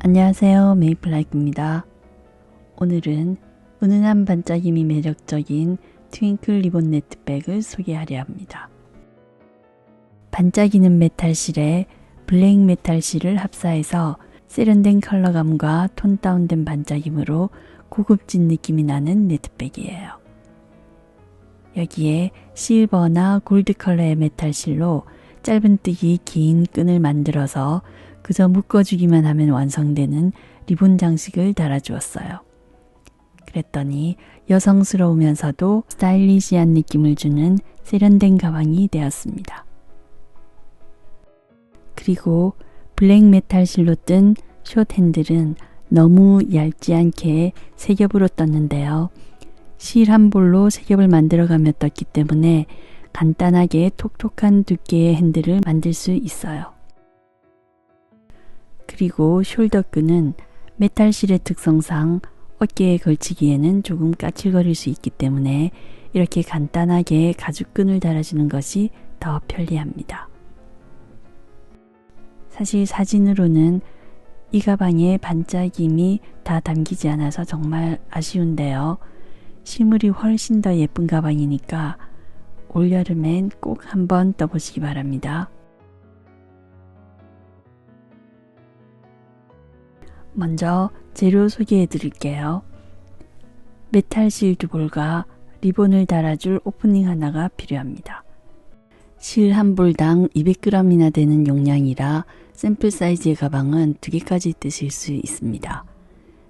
안녕하세요. 메이플라이크입니다. 오늘은 은은한 반짝임이 매력적인 트윙클 리본 네트백을 소개하려 합니다. 반짝이는 메탈실에 블랙 메탈실을 합사해서 세련된 컬러감과 톤 다운된 반짝임으로 고급진 느낌이 나는 네트백이에요. 여기에 실버나 골드 컬러의 메탈실로 짧은뜨기 긴 끈을 만들어서 그저 묶어주기만 하면 완성되는 리본 장식을 달아주었어요. 그랬더니 여성스러우면서도 스타일리시한 느낌을 주는 세련된 가방이 되었습니다. 그리고 블랙 메탈 실로 뜬 숏 핸들은 너무 얇지 않게 세 겹으로 떴는데요. 실 한 볼로 세 겹을 만들어가며 떴기 때문에 간단하게 톡톡한 두께의 핸들을 만들 수 있어요. 그리고 숄더끈은 메탈실의 특성상 어깨에 걸치기에는 조금 까칠거릴 수 있기 때문에 이렇게 간단하게 가죽끈을 달아주는 것이 더 편리합니다. 사실 사진으로는 이 가방에 반짝임이 다 담기지 않아서 정말 아쉬운데요. 실물이 훨씬 더 예쁜 가방이니까 올여름엔 꼭 한번 떠보시기 바랍니다. 먼저 재료 소개해 드릴게요. 메탈실 2볼과 리본을 달아줄 오프닝 하나가 필요합니다. 실 한 볼당 200g이나 되는 용량이라 샘플 사이즈의 가방은 2개까지 뜨실 수 있습니다.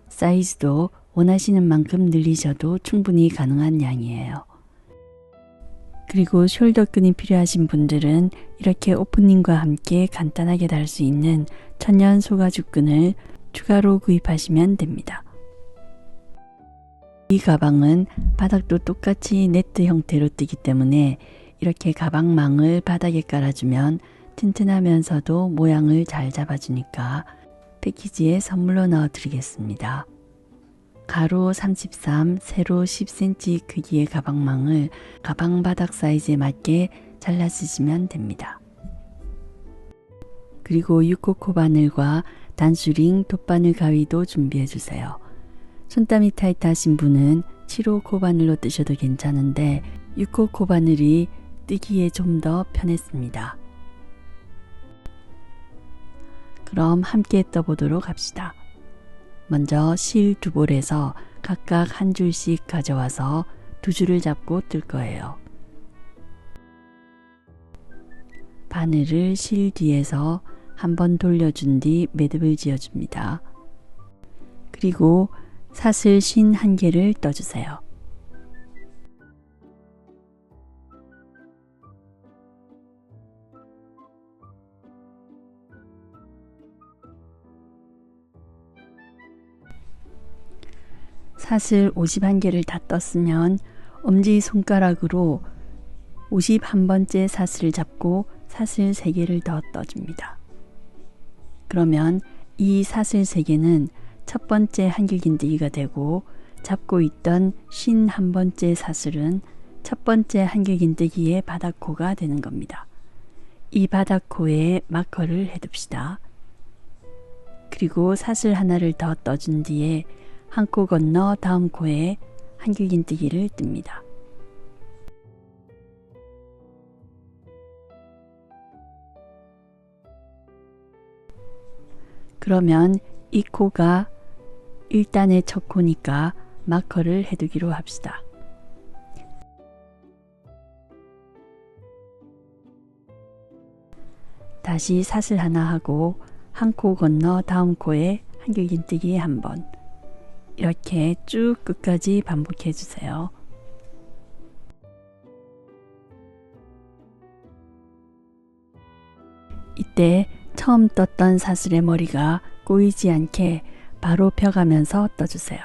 사이즈도 원하시는 만큼 늘리셔도 충분히 가능한 양이에요. 그리고 숄더끈이 필요하신 분들은 이렇게 오프닝과 함께 간단하게 달 수 있는 천연 소가죽끈을 추가로 구입하시면 됩니다. 이 가방은 바닥도 똑같이 네트 형태로 뜨기 때문에 이렇게 가방망을 바닥에 깔아주면 튼튼하면서도 모양을 잘 잡아주니까 패키지에 선물로 넣어 드리겠습니다. 가로 33, 세로 10cm 크기의 가방망을 가방 바닥 사이즈에 맞게 잘라 쓰시면 됩니다. 그리고 6호 바늘과 단수링, 돗바늘 가위도 준비해 주세요. 손땀이 타이트하신 분은 7호 코바늘로 뜨셔도 괜찮은데 6호 코바늘이 뜨기에 좀 더 편했습니다. 그럼 함께 떠보도록 합시다. 먼저 실 2볼에서 각각 한 줄씩 가져와서 2줄을 잡고 뜰 거예요. 바늘을 실 뒤에서 한번 돌려준 뒤 매듭을 지어줍니다. 그리고 사슬 신 1개를 떠주세요. 사슬 51개를 다 떴으면 엄지손가락으로 51번째 사슬을 잡고 사슬 3개를 더 떠줍니다. 그러면 이 사슬 3개는 첫 번째 한길긴뜨기가 되고 잡고 있던 51번째 사슬은 첫 번째 한길긴뜨기의 바닥코가 되는 겁니다. 이 바닥코에 마커를 해둡시다. 그리고 사슬 하나를 더 떠준 뒤에 한 코 건너 다음 코에 한길긴뜨기를 뜹니다. 그러면 이 코가 1단의 첫 코니까 마커를 해두기로 합시다. 다시 사슬 하나 하고 한 코 건너 다음 코에 한길긴뜨기 한 번, 이렇게 쭉 끝까지 반복해 주세요. 이때 처음 떴던 사슬의 머리가 꼬이지 않게 바로 펴가면서 떠주세요.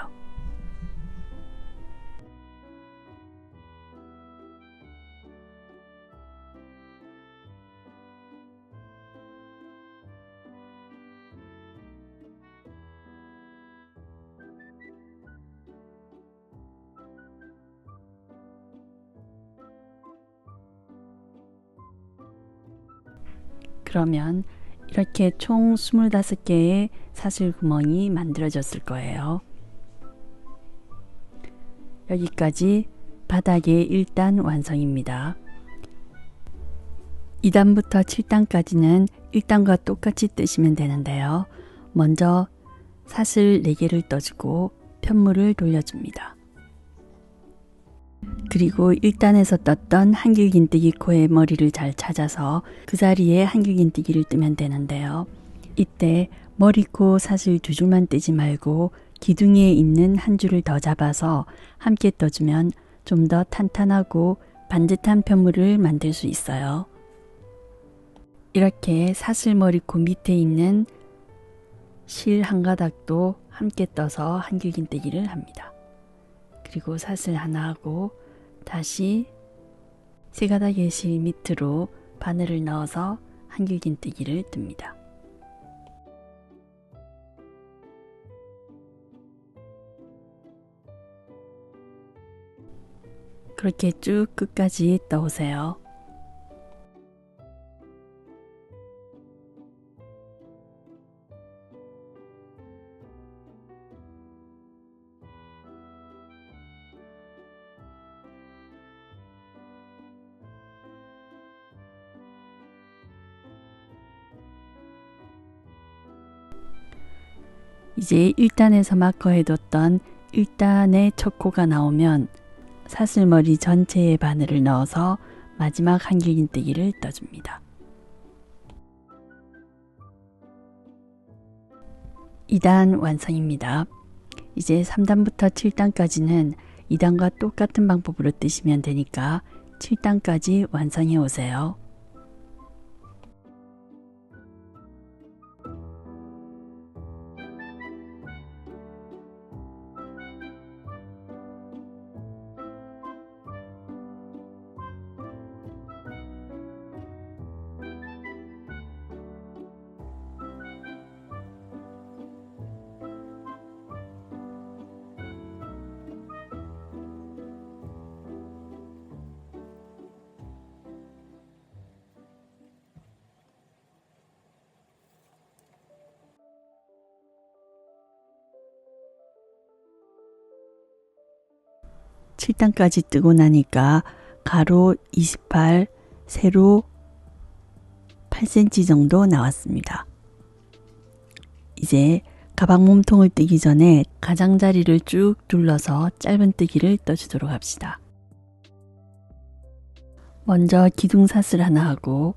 그러면 이렇게 총 25개의 사슬 구멍이 만들어졌을 거예요. 여기까지 바닥의 1단 완성입니다. 2단부터 7단까지는 1단과 똑같이 뜨시면 되는데요. 먼저 사슬 4개를 떠주고 편물을 돌려줍니다. 그리고 1단에서 떴던 한길긴뜨기 코의 머리를 잘 찾아서 그 자리에 한길긴뜨기를 뜨면 되는데요. 이때 머리코 사슬 2줄만 뜨지 말고 기둥에 있는 한 줄을 더 잡아서 함께 떠주면 좀 더 탄탄하고 반듯한 편물을 만들 수 있어요. 이렇게 사슬 머리코 밑에 있는 실 한 가닥도 함께 떠서 한길긴뜨기를 합니다. 그리고 사슬 하나 하고 다시 세 가닥의 실 밑으로 바늘을 넣어서 한길긴뜨기를 뜹니다. 그렇게 쭉 끝까지 떠오세요. 이제 1단에서 마커해뒀던 1단의 첫 코가 나오면 사슬머리 전체에 바늘을 넣어서 마지막 한길긴뜨기를 떠줍니다. 2단 완성입니다. 이제 3단부터 7단까지는 2단과 똑같은 방법으로 뜨시면 되니까 7단까지 완성해 오세요. 칠단까지 뜨고 나니까 가로 28, 세로 8cm 정도 나왔습니다. 이제 가방 몸통을 뜨기 전에 가장자리를 쭉 둘러서 짧은 뜨기를 떠주도록 합시다. 먼저 기둥사슬 하나 하고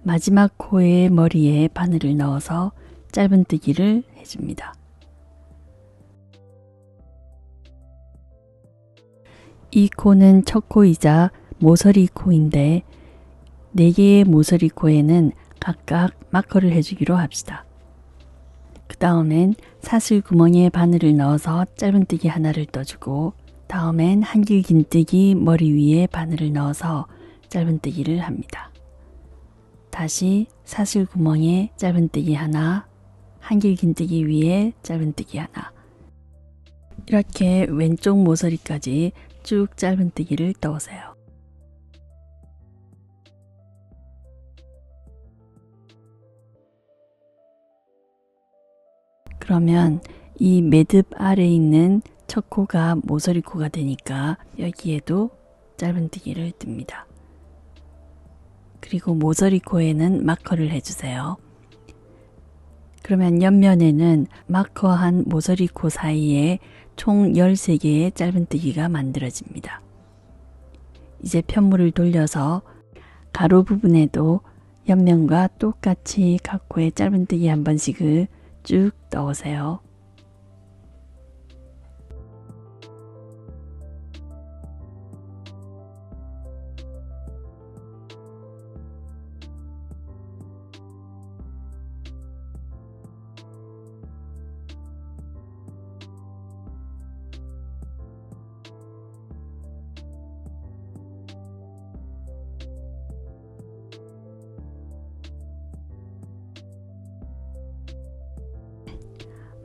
마지막 코의 머리에 바늘을 넣어서 짧은 뜨기를 해줍니다. 이 코는 첫 코이자 모서리 코인데 4개의 모서리 코에는 각각 마커를 해주기로 합시다. 그 다음엔 사슬 구멍에 바늘을 넣어서 짧은뜨기 하나를 떠주고 다음엔 한길긴뜨기 머리 위에 바늘을 넣어서 짧은뜨기를 합니다. 다시 사슬 구멍에 짧은뜨기 하나, 한길긴뜨기 위에 짧은뜨기 하나. 이렇게 왼쪽 모서리까지 쭉 짧은뜨기를 떠오세요. 그러면 이 매듭 아래에 있는 첫 코가 모서리 코가 되니까 여기에도 짧은뜨기를 뜹니다. 그리고 모서리 코에는 마커를 해주세요. 그러면 옆면에는 마커한 모서리 코 사이에 총 13개의 짧은뜨기가 만들어집니다. 이제 편물을 돌려서 가로 부분에도 옆면과 똑같이 각 코에 짧은뜨기 한 번씩을 쭉 떠오세요.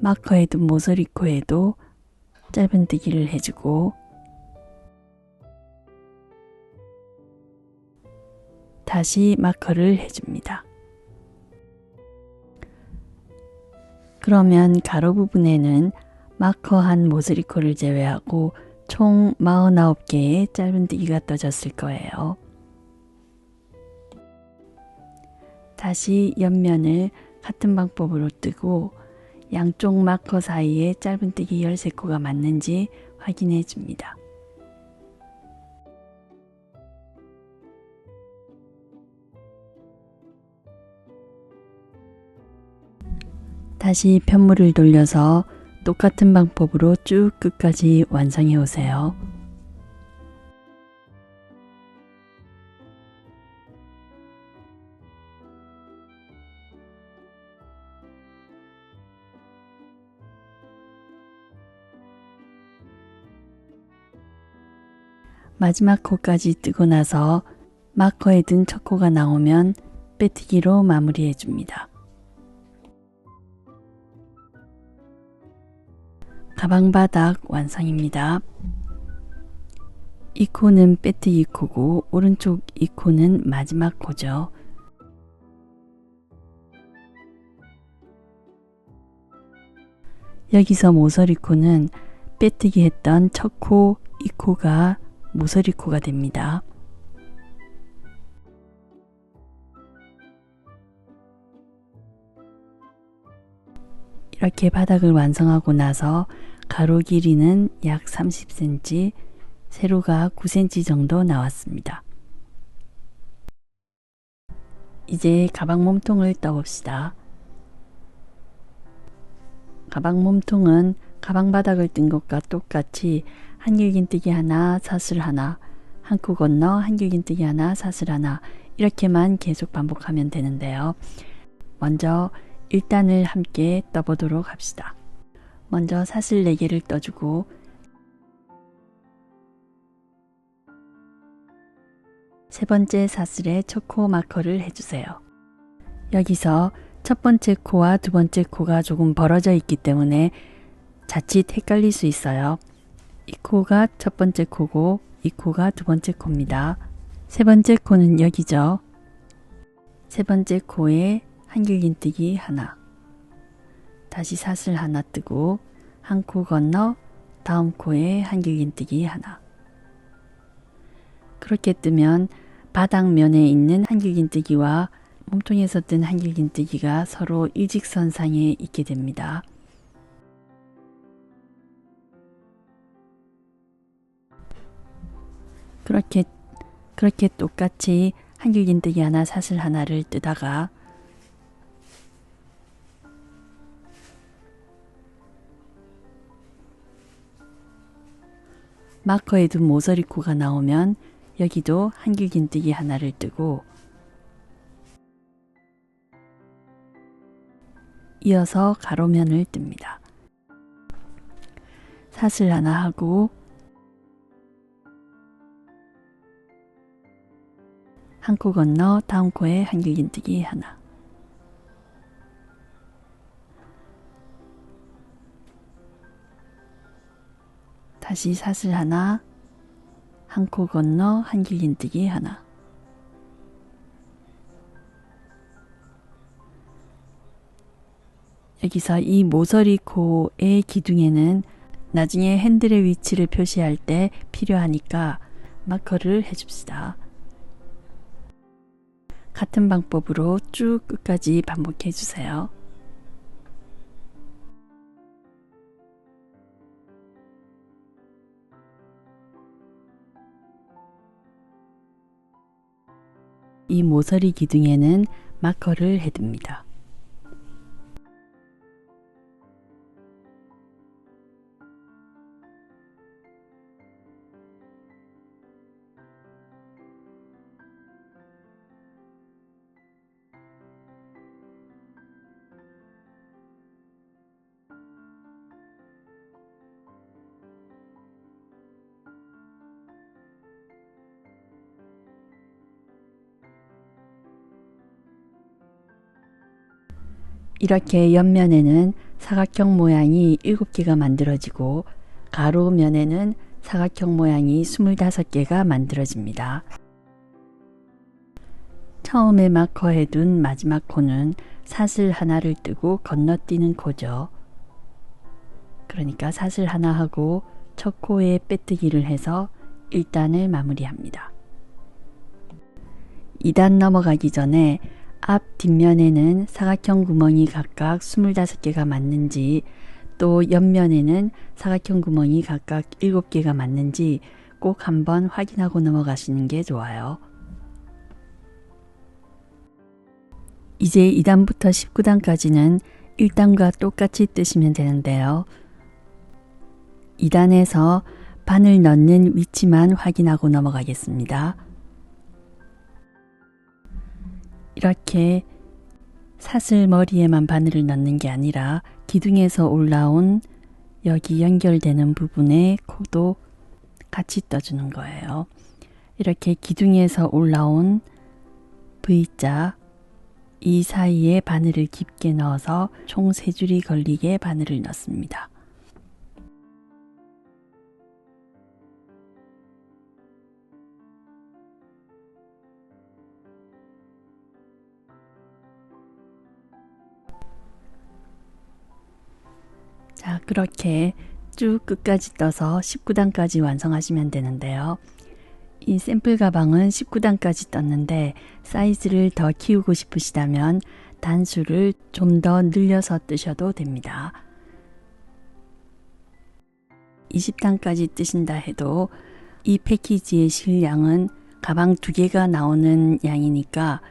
마커에도 모서리 코에도 짧은뜨기를 해주고 다시 마커를 해줍니다. 그러면 가로 부분에는 마커한 모서리코를 제외하고 총 49개의 짧은뜨기가 떠졌을 거예요. 다시 옆면을 같은 방법으로 뜨고 양쪽 마커 사이에 짧은뜨기 13코가 맞는지 확인해 줍니다. 다시 편물을 돌려서 똑같은 방법으로 쭉 끝까지 완성해 오세요. 마지막 코까지 뜨고 나서 마커에 든 첫 코가 나오면 빼뜨기로 마무리해 줍니다. 가방 바닥 완성입니다. 이 코는 빼뜨기 코고 오른쪽 이 코는 마지막 코죠. 여기서 모서리 코는 빼뜨기 했던 첫 코, 이 코가 모서리 코가 됩니다. 이렇게 바닥을 완성하고 나서 가로 길이는 약 30cm, 세로가 9cm 정도 나왔습니다. 이제 가방 몸통을 떠봅시다. 가방 몸통은 가방 바닥을 뜬 것과 똑같이 한길긴뜨기 하나, 사슬 하나, 한 코 건너 한길긴뜨기 하나, 사슬 하나 이렇게만 계속 반복하면 되는데요. 먼저 1단을 함께 떠보도록 합시다. 먼저 사슬 4개를 떠주고 세 번째 사슬에 첫 코 마커를 해주세요. 여기서 첫 번째 코와 두 번째 코가 조금 벌어져 있기 때문에 자칫 헷갈릴 수 있어요. 이 코가 첫 번째 코고 이 코가 두 번째 코입니다. 세 번째 코는 여기죠. 세 번째 코에 한길긴뜨기 하나, 다시 사슬 하나 뜨고 한 코 건너 다음 코에 한길긴뜨기 하나. 그렇게 뜨면 바닥면에 있는 한길긴뜨기와 몸통에서 뜬 한길긴뜨기가 서로 일직선상에 있게 됩니다. 그렇게 똑같이 한길긴뜨기 하나, 사슬 하나를 뜨다가 마커에 둔 모서리 코가 나오면 여기도 한길긴뜨기 하나를 뜨고 이어서 가로면을 뜹니다. 사슬 하나 하고 한 코 건너 다음 코에 한길긴뜨기 하나, 다시 사슬 하나, 한 코 건너 한길긴뜨기 하나, 여기서 이 모서리 코의 기둥에는 나중에 핸들의 위치를 표시할 때 필요하니까 마커를 해줍시다. 같은 방법으로 쭉 끝까지 반복해 주세요. 이 모서리 기둥에는 마커를 해둡니다. 이렇게 옆면에는 사각형 모양이 7개가 만들어지고 가로면에는 사각형 모양이 25개가 만들어집니다. 처음에 마커해 둔 마지막 코는 사슬 하나를 뜨고 건너뛰는 코죠. 그러니까 사슬 하나 하고 첫 코에 빼뜨기를 해서 1단을 마무리합니다. 2단 넘어가기 전에 앞 뒷면에는 사각형 구멍이 각각 25개가 맞는지, 또 옆면에는 사각형 구멍이 각각 7개가 맞는지 꼭 한번 확인하고 넘어가시는 게 좋아요. 이제 2단부터 19단까지는 1단과 똑같이 뜨시면 되는데요. 2단에서 바늘 넣는 위치만 확인하고 넘어가겠습니다. 이렇게 사슬 머리에만 바늘을 넣는 게 아니라 기둥에서 올라온 여기 연결되는 부분에 코도 같이 떠주는 거예요. 이렇게 기둥에서 올라온 V자 이 사이에 바늘을 깊게 넣어서 총 3줄이 걸리게 바늘을 넣습니다. 자, 그렇게 쭉 끝까지 떠서 19단까지 완성하시면 되는데요. 이 샘플 가방은 19단까지 떴는데 사이즈를 더 키우고 싶으시다면 단수를 좀 더 늘려서 뜨셔도 됩니다. 20단까지 뜨신다 해도 이 패키지의 실량은 가방 2개가 나오는 양이니까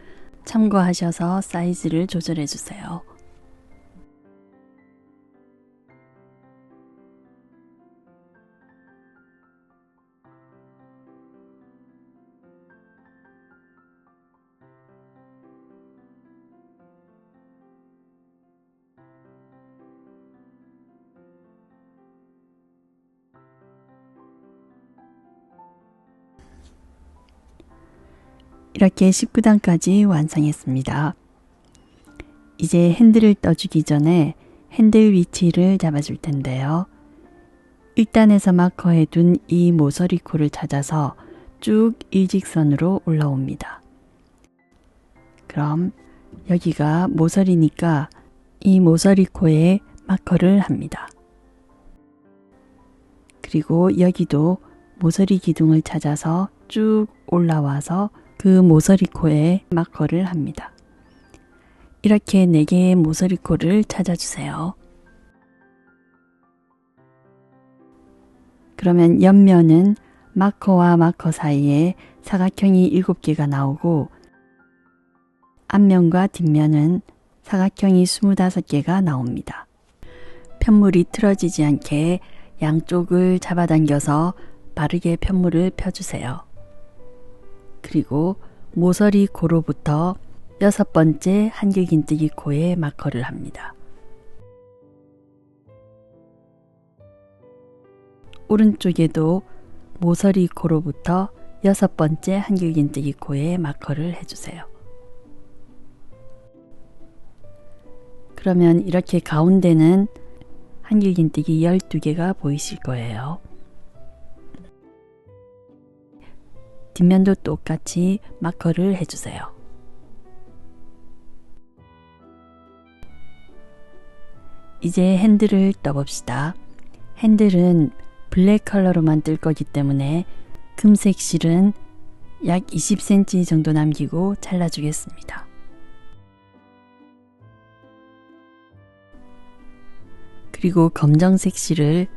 참고하셔서 사이즈를 조절해 주세요. 이렇게 19단까지 완성했습니다. 이제 핸들을 떠주기 전에 핸들 위치를 잡아줄 텐데요. 1단에서 마커해 둔 이 모서리 코를 찾아서 쭉 일직선으로 올라옵니다. 그럼 여기가 모서리니까 이 모서리 코에 마커를 합니다. 그리고 여기도 모서리 기둥을 찾아서 쭉 올라와서 그 모서리 코에 마커를 합니다. 이렇게 4개의 모서리 코를 찾아주세요. 그러면 옆면은 마커와 마커 사이에 사각형이 7개가 나오고 앞면과 뒷면은 사각형이 25개가 나옵니다. 편물이 틀어지지 않게 양쪽을 잡아당겨서 바르게 편물을 펴주세요. 그리고 모서리 코로부터 6번째 한길긴뜨기 코에 마커를 합니다. 오른쪽에도 모서리 코로부터 6번째 한길긴뜨기 코에 마커를 해주세요. 그러면 이렇게 가운데는 한길긴뜨기 12개가 보이실 거예요. 뒷면도 똑같이 마커를 해주세요. 이제 핸들을 떠봅시다. 핸들은 블랙 컬러로만 뜰 거기 때문에 금색 실은 약 20cm 정도 남기고 잘라주겠습니다. 그리고 검정색 실을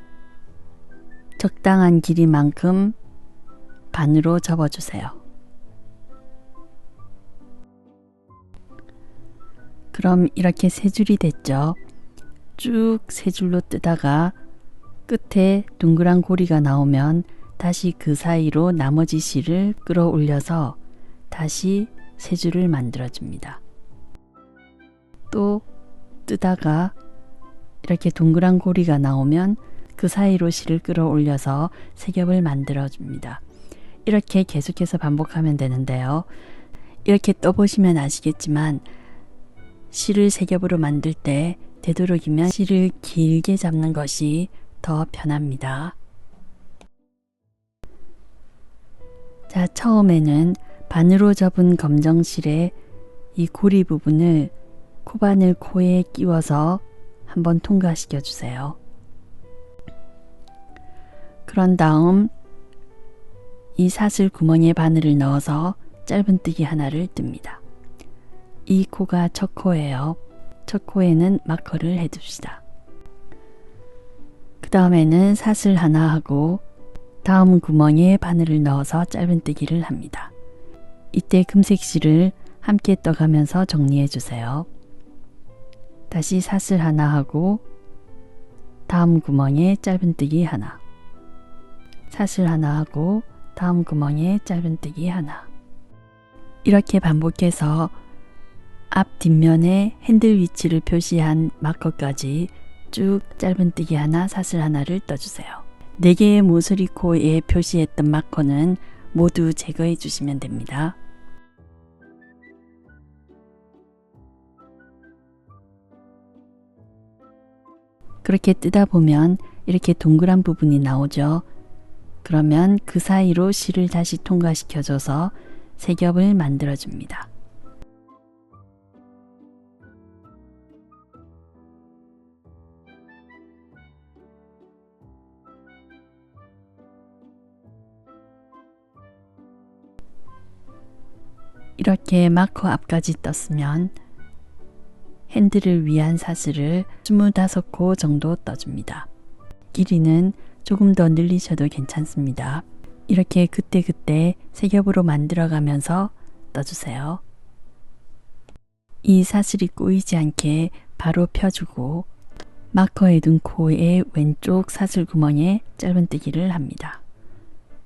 적당한 길이만큼 반으로 접어주세요. 그럼 이렇게 3줄이 됐죠. 쭉 3줄로 뜨다가 끝에 둥그란 고리가 나오면 다시 그 사이로 나머지 실을 끌어올려서 다시 3줄을 만들어줍니다. 또 뜨다가 이렇게 동그란 고리가 나오면 그 사이로 실을 끌어올려서 3겹을 만들어줍니다. 이렇게 계속해서 반복하면 되는데요. 이렇게 떠보시면 아시겠지만 실을 3겹으로 만들 때 되도록이면 실을 길게 잡는 것이 더 편합니다. 자, 처음에는 반으로 접은 검정실의 이 고리 부분을 코바늘 코에 끼워서 한번 통과시켜 주세요. 그런 다음 이 사슬 구멍에 바늘을 넣어서 짧은뜨기 하나를 뜹니다. 이 코가 첫 코예요. 첫 코에는 마커를 해둡시다. 그 다음에는 사슬 하나 하고 다음 구멍에 바늘을 넣어서 짧은뜨기를 합니다. 이때 금색 실을 함께 떠가면서 정리해 주세요. 다시 사슬 하나 하고 다음 구멍에 짧은뜨기 하나, 사슬 하나 하고 다음 구멍에 짧은뜨기 하나. 이렇게 반복해서 앞 뒷면에 핸들 위치를 표시한 마커까지 쭉 짧은뜨기 하나, 사슬 하나를 떠주세요. 4개의 모서리코에 표시했던 마커는 모두 제거해 주시면 됩니다. 그렇게 뜨다 보면 이렇게 동그란 부분이 나오죠. 그러면 그 사이로 실을 다시 통과시켜줘서 세 겹을 만들어 줍니다. 이렇게 마커 앞까지 떴으면 핸들을 위한 사슬을 25코 정도 떠줍니다. 길이는 조금 더 늘리셔도 괜찮습니다. 이렇게 그때그때 세 겹으로 만들어 가면서 떠주세요. 이 사슬이 꼬이지 않게 바로 펴주고 마커에 둔 코의 왼쪽 사슬 구멍에 짧은뜨기를 합니다.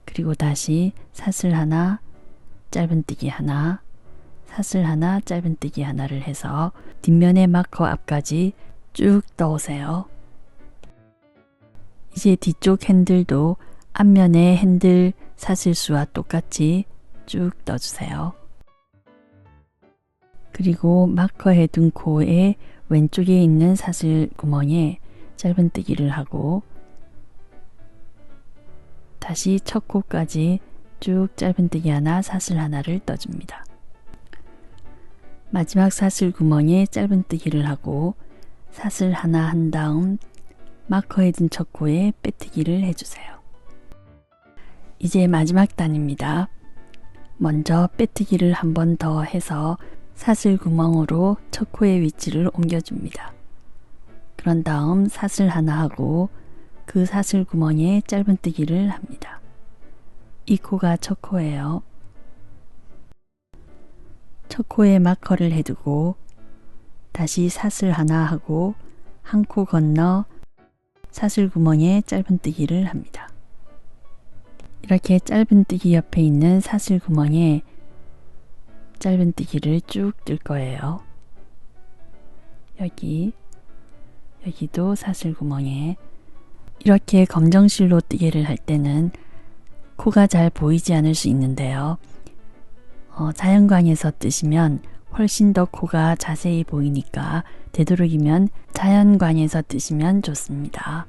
그리고 다시 사슬 하나, 짧은뜨기 하나, 사슬 하나, 짧은뜨기 하나를 해서 뒷면의 마커 앞까지 쭉 떠오세요. 이제 뒤쪽 핸들도 앞면의 핸들 사슬수와 똑같이 쭉 떠주세요. 그리고 마커에 둔 코의 왼쪽에 있는 사슬 구멍에 짧은뜨기를 하고 다시 첫 코까지 쭉 짧은뜨기 하나, 사슬 하나를 떠줍니다. 마지막 사슬 구멍에 짧은뜨기를 하고 사슬 하나 한 다음 마커에 든 첫 코에 빼뜨기를 해주세요. 이제 마지막 단입니다. 먼저 빼뜨기를 한 번 더 해서 사슬 구멍으로 첫 코의 위치를 옮겨줍니다. 그런 다음 사슬 하나 하고 그 사슬 구멍에 짧은뜨기를 합니다. 이 코가 첫 코예요. 첫 코에 마커를 해두고 다시 사슬 하나 하고 한 코 건너 사슬 구멍에 짧은뜨기를 합니다. 이렇게 짧은뜨기 옆에 있는 사슬 구멍에 짧은뜨기를 쭉 뜰 거예요. 여기도 사슬 구멍에 이렇게 검정실로 뜨개를 할 때는 코가 잘 보이지 않을 수 있는데요. 자연광에서 뜨시면 훨씬 더 코가 자세히 보이니까 되도록이면 자연광에서 뜨시면 좋습니다.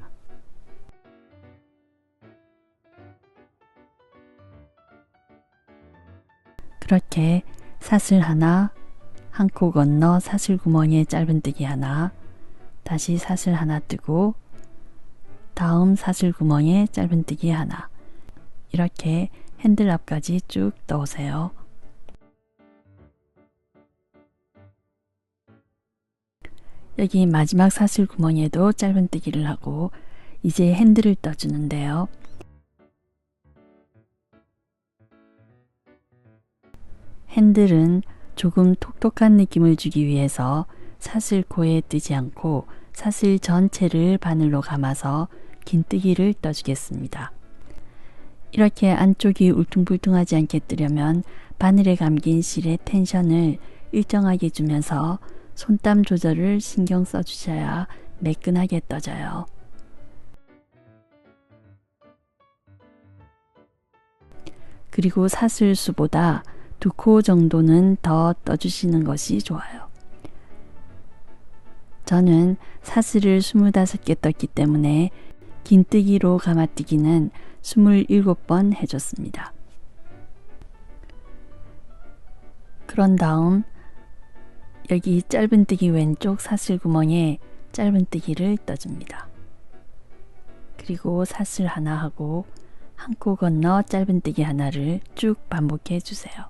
그렇게 사슬 하나, 한 코 건너 사슬 구멍에 짧은뜨기 하나, 다시 사슬 하나 뜨고 다음 사슬 구멍에 짧은뜨기 하나, 이렇게 핸들 앞까지 쭉 떠오세요. 여기 마지막 사슬 구멍에도 짧은뜨기를 하고 이제 핸들을 떠주는데요. 핸들은 조금 톡톡한 느낌을 주기 위해서 사슬 코에 뜨지 않고 사슬 전체를 바늘로 감아서 긴뜨기를 떠주겠습니다. 이렇게 안쪽이 울퉁불퉁하지 않게 뜨려면 바늘에 감긴 실의 텐션을 일정하게 주면서 손땀 조절을 신경 써주셔야 매끈하게 떠져요. 그리고 사슬수보다 2코 정도는 더 떠주시는 것이 좋아요. 저는 사슬을 25개 떴기 때문에 긴뜨기로 감아뜨기는 27번 해줬습니다. 그런 다음 여기 짧은뜨기 왼쪽 사슬구멍에 짧은뜨기를 떠줍니다. 그리고 사슬 하나 하고 한 코 건너 짧은뜨기 하나를 쭉 반복해 주세요.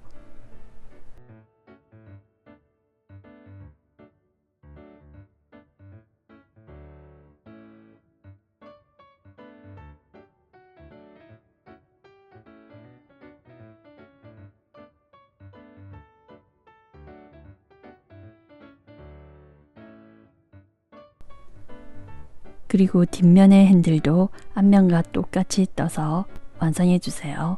그리고 뒷면의 핸들도 앞면과 똑같이 떠서 완성해 주세요.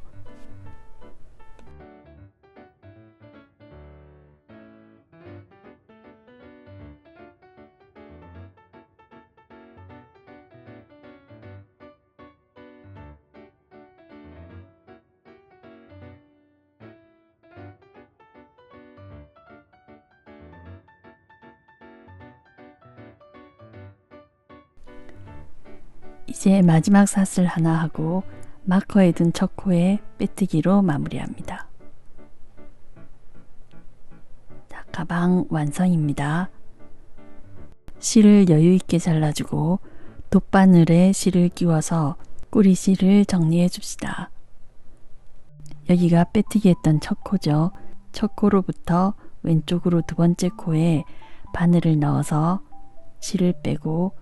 이제 마지막 사슬 하나 하고 마커에 둔 첫 코에 빼뜨기로 마무리합니다. 자, 가방 완성입니다. 실을 여유있게 잘라주고 돗바늘에 실을 끼워서 꼬리실을 정리해 줍시다. 여기가 빼뜨기 했던 첫 코죠. 첫 코로부터 왼쪽으로 두 번째 코에 바늘을 넣어서 실을 빼고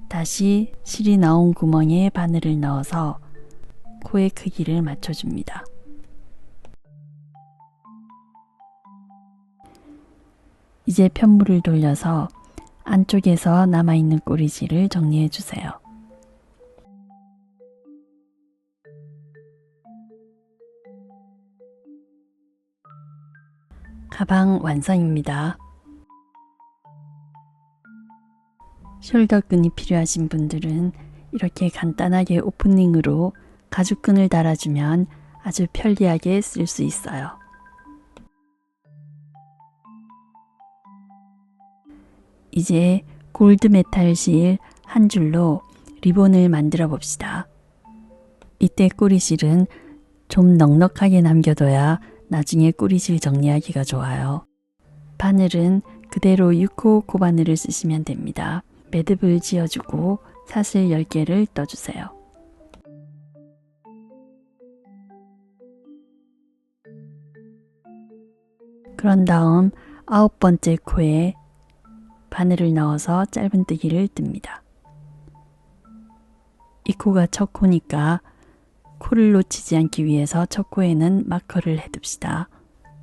다시 실이 나온 구멍에 바늘을 넣어서 코의 크기를 맞춰줍니다. 이제 편물을 돌려서 안쪽에서 남아있는 꼬리실을 정리해 주세요. 가방 완성입니다. 숄더끈이 필요하신 분들은 이렇게 간단하게 오프닝으로 가죽끈을 달아주면 아주 편리하게 쓸 수 있어요. 이제 골드 메탈 실 한 줄로 리본을 만들어 봅시다. 이때 꼬리실은 좀 넉넉하게 남겨둬야 나중에 꼬리실 정리하기가 좋아요. 바늘은 그대로 6호 코바늘을 쓰시면 됩니다. 매듭을 지어주고 사슬 10개를 떠주세요. 그런 다음 9번째 코에 바늘을 넣어서 짧은뜨기를 뜹니다. 이 코가 첫 코니까 코를 놓치지 않기 위해서 첫 코에는 마커를 해둡시다.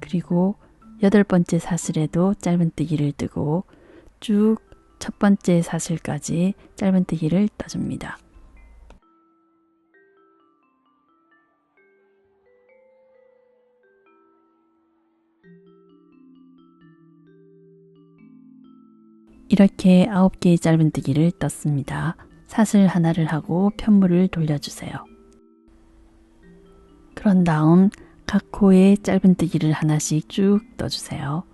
그리고 8번째 사슬에도 짧은뜨기를 뜨고 쭉 첫 번째 사슬까지 짧은뜨기를 떠줍니다. 이렇게 9개의 짧은뜨기를 떴습니다. 사슬 하나를 하고 편물을 돌려주세요. 그런 다음 각 코에 짧은뜨기를 하나씩 쭉 떠주세요.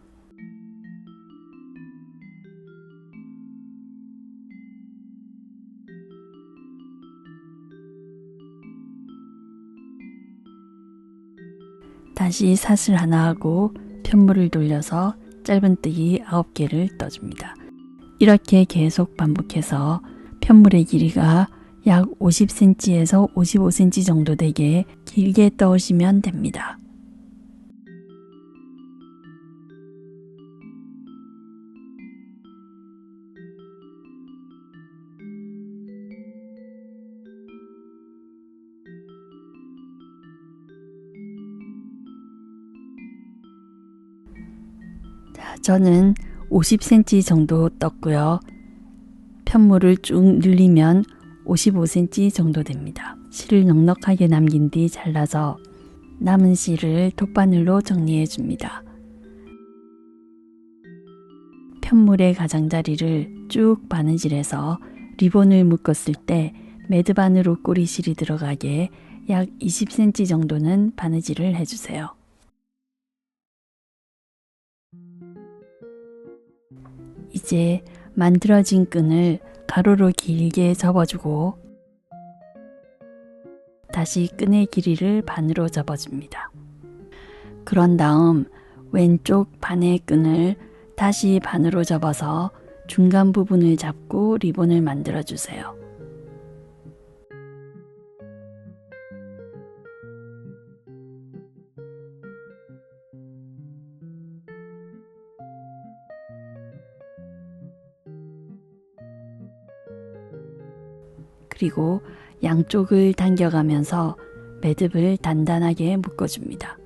다시 사슬 하나 하고 편물을 돌려서 짧은뜨기 9개를 떠줍니다. 이렇게 계속 반복해서 편물의 길이가 약 50cm에서 55cm 정도 되게 길게 떠오시면 됩니다. 자, 저는 50cm 정도 떴고요. 편물을 쭉 늘리면 55cm 정도 됩니다. 실을 넉넉하게 남긴 뒤 잘라서 남은 실을 돗바늘로 정리해 줍니다. 편물의 가장자리를 쭉 바느질해서 리본을 묶었을 때 매듭 안으로 꼬리실이 들어가게 약 20cm 정도는 바느질을 해주세요. 이제 만들어진 끈을 가로로 길게 접어주고 다시 끈의 길이를 반으로 접어줍니다. 그런 다음 왼쪽 반의 끈을 다시 반으로 접어서 중간 부분을 잡고 리본을 만들어 주세요. 그리고 양쪽을 당겨가면서 매듭을 단단하게 묶어줍니다.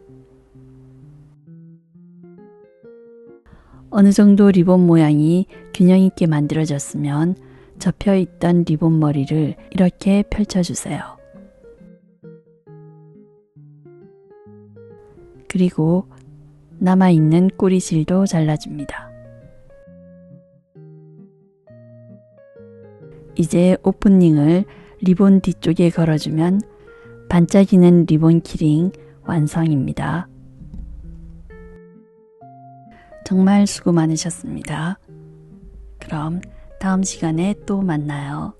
어느 정도 리본 모양이 균형 있게 만들어졌으면 접혀 있던 리본 머리를 이렇게 펼쳐주세요. 그리고 남아있는 꼬리실도 잘라줍니다. 이제 오프닝을 리본 뒤쪽에 걸어주면 반짝이는 리본 키링 완성입니다. 정말 수고 많으셨습니다. 그럼 다음 시간에 또 만나요.